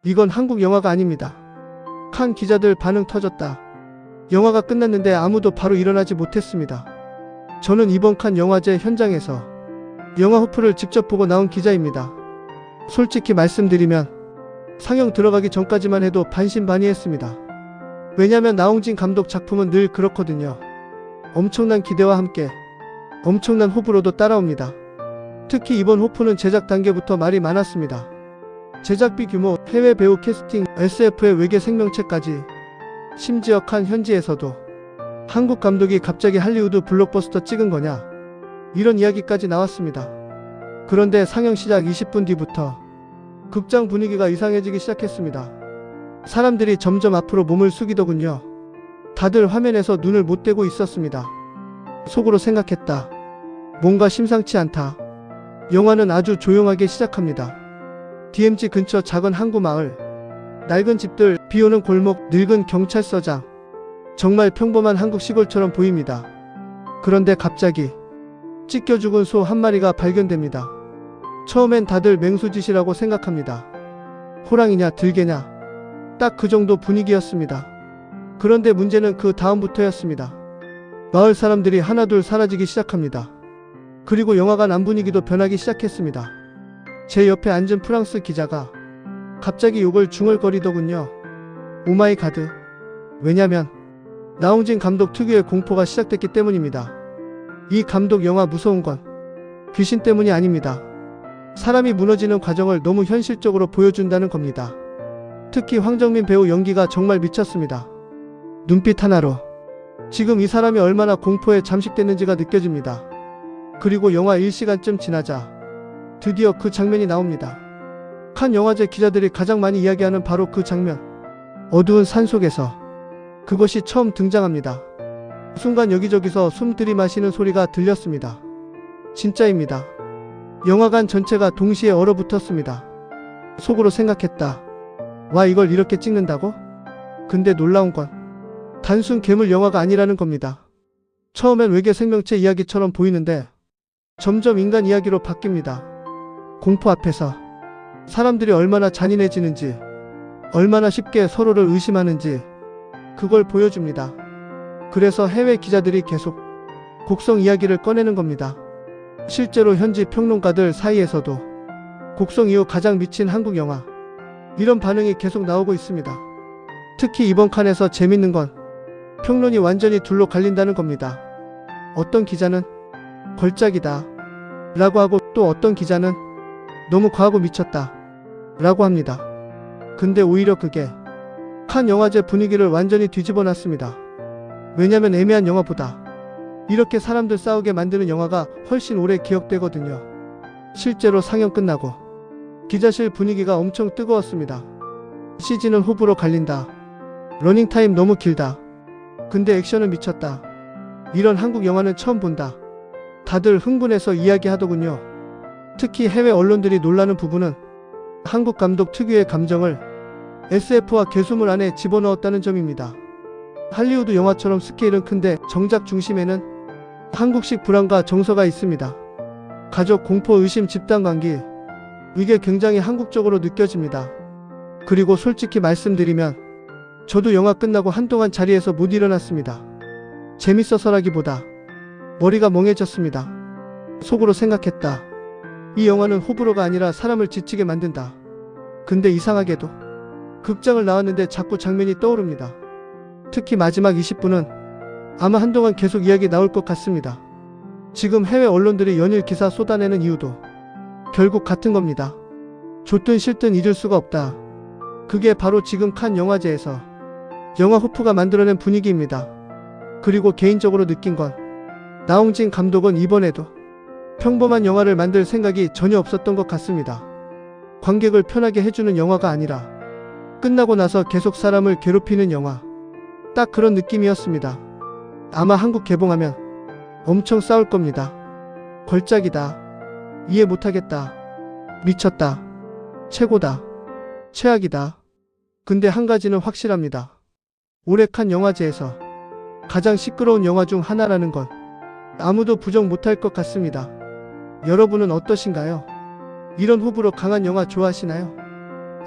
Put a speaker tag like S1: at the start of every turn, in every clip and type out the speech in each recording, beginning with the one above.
S1: 이건 한국 영화가 아닙니다. 칸 기자들 반응 터졌다. 영화가 끝났는데 아무도 바로 일어나지 못했습니다. 저는 이번 칸 영화제 현장에서 영화 호프를 직접 보고 나온 기자입니다. 솔직히 말씀드리면 상영 들어가기 전까지만 해도 반신반의했습니다. 왜냐면 나홍진 감독 작품은 늘 그렇거든요. 엄청난 기대와 함께 엄청난 호불호도 따라옵니다. 특히 이번 호프는 제작 단계부터 말이 많았습니다. 제작비 규모, 해외 배우 캐스팅, SF의 외계 생명체까지, 심지어 칸 현지에서도 한국 감독이 갑자기 할리우드 블록버스터 찍은 거냐, 이런 이야기까지 나왔습니다. 그런데 상영 시작 20분 뒤부터 극장 분위기가 이상해지기 시작했습니다. 사람들이 점점 앞으로 몸을 숙이더군요. 다들 화면에서 눈을 못 떼고 있었습니다. 속으로 생각했다. 뭔가 심상치 않다. 영화는 아주 조용하게 시작합니다. DMZ 근처 작은 항구 마을, 낡은 집들, 비오는 골목, 늙은 경찰서장. 정말 평범한 한국 시골처럼 보입니다. 그런데 갑자기 찢겨 죽은 소 한 마리가 발견됩니다. 처음엔 다들 맹수짓이라고 생각합니다. 호랑이냐 들개냐, 딱 그 정도 분위기였습니다. 그런데 문제는 그 다음부터였습니다. 마을 사람들이 하나둘 사라지기 시작합니다. 그리고 영화관 안 분위기도 변하기 시작했습니다. 제 옆에 앉은 프랑스 기자가 갑자기 욕을 중얼거리더군요. 오마이 가드. 왜냐면 나홍진 감독 특유의 공포가 시작됐기 때문입니다. 이 감독 영화 무서운 건 귀신 때문이 아닙니다. 사람이 무너지는 과정을 너무 현실적으로 보여준다는 겁니다. 특히 황정민 배우 연기가 정말 미쳤습니다. 눈빛 하나로 지금 이 사람이 얼마나 공포에 잠식됐는지가 느껴집니다. 그리고 영화 1시간쯤 지나자 드디어 그 장면이 나옵니다. 칸 영화제 기자들이 가장 많이 이야기하는 바로 그 장면. 어두운 산속에서 그것이 처음 등장합니다. 순간 여기저기서 숨 들이마시는 소리가 들렸습니다. 진짜입니다. 영화관 전체가 동시에 얼어붙었습니다. 속으로 생각했다. 와, 이걸 이렇게 찍는다고? 근데 놀라운 건 단순 괴물 영화가 아니라는 겁니다. 처음엔 외계 생명체 이야기처럼 보이는데 점점 인간 이야기로 바뀝니다. 공포 앞에서 사람들이 얼마나 잔인해지는지, 얼마나 쉽게 서로를 의심하는지, 그걸 보여줍니다. 그래서 해외 기자들이 계속 곡성 이야기를 꺼내는 겁니다. 실제로 현지 평론가들 사이에서도 곡성 이후 가장 미친 한국 영화, 이런 반응이 계속 나오고 있습니다. 특히 이번 칸에서 재밌는 건 평론이 완전히 둘로 갈린다는 겁니다. 어떤 기자는 걸작이다 라고 하고, 또 어떤 기자는 너무 과하고 미쳤다 라고 합니다. 근데 오히려 그게 칸 영화제 분위기를 완전히 뒤집어 놨습니다. 왜냐면 애매한 영화보다 이렇게 사람들 싸우게 만드는 영화가 훨씬 오래 기억되거든요. 실제로 상영 끝나고 기자실 분위기가 엄청 뜨거웠습니다. CG는 호불호 갈린다. 러닝타임 너무 길다. 근데 액션은 미쳤다. 이런 한국 영화는 처음 본다. 다들 흥분해서 이야기하더군요. 특히 해외 언론들이 놀라는 부분은 한국 감독 특유의 감정을 SF와 개수물 안에 집어넣었다는 점입니다. 할리우드 영화처럼 스케일은 큰데 정작 중심에는 한국식 불안과 정서가 있습니다. 가족, 공포, 의심, 집단관계, 이게 굉장히 한국적으로 느껴집니다. 그리고 솔직히 말씀드리면 저도 영화 끝나고 한동안 자리에서 못 일어났습니다. 재밌어서라기보다 머리가 멍해졌습니다. 속으로 생각했다. 이 영화는 호불호가 아니라 사람을 지치게 만든다. 근데 이상하게도 극장을 나왔는데 자꾸 장면이 떠오릅니다. 특히 마지막 20분은 아마 한동안 계속 이야기 나올 것 같습니다. 지금 해외 언론들이 연일 기사 쏟아내는 이유도 결국 같은 겁니다. 좋든 싫든 잊을 수가 없다. 그게 바로 지금 칸 영화제에서 영화 호프가 만들어낸 분위기입니다. 그리고 개인적으로 느낀 건 나홍진 감독은 이번에도 평범한 영화를 만들 생각이 전혀 없었던 것 같습니다. 관객을 편하게 해주는 영화가 아니라 끝나고 나서 계속 사람을 괴롭히는 영화, 딱 그런 느낌이었습니다. 아마 한국 개봉하면 엄청 싸울 겁니다. 걸작이다, 이해 못하겠다, 미쳤다, 최고다, 최악이다. 근데 한 가지는 확실합니다. 올해 칸 영화제에서 가장 시끄러운 영화 중 하나라는 건 아무도 부정 못할 것 같습니다. 여러분은 어떠신가요? 이런 호불호 강한 영화 좋아하시나요?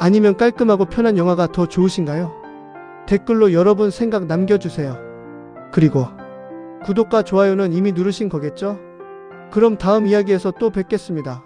S1: 아니면 깔끔하고 편한 영화가 더 좋으신가요? 댓글로 여러분 생각 남겨주세요. 그리고 구독과 좋아요는 이미 누르신 거겠죠? 그럼 다음 이야기에서 또 뵙겠습니다.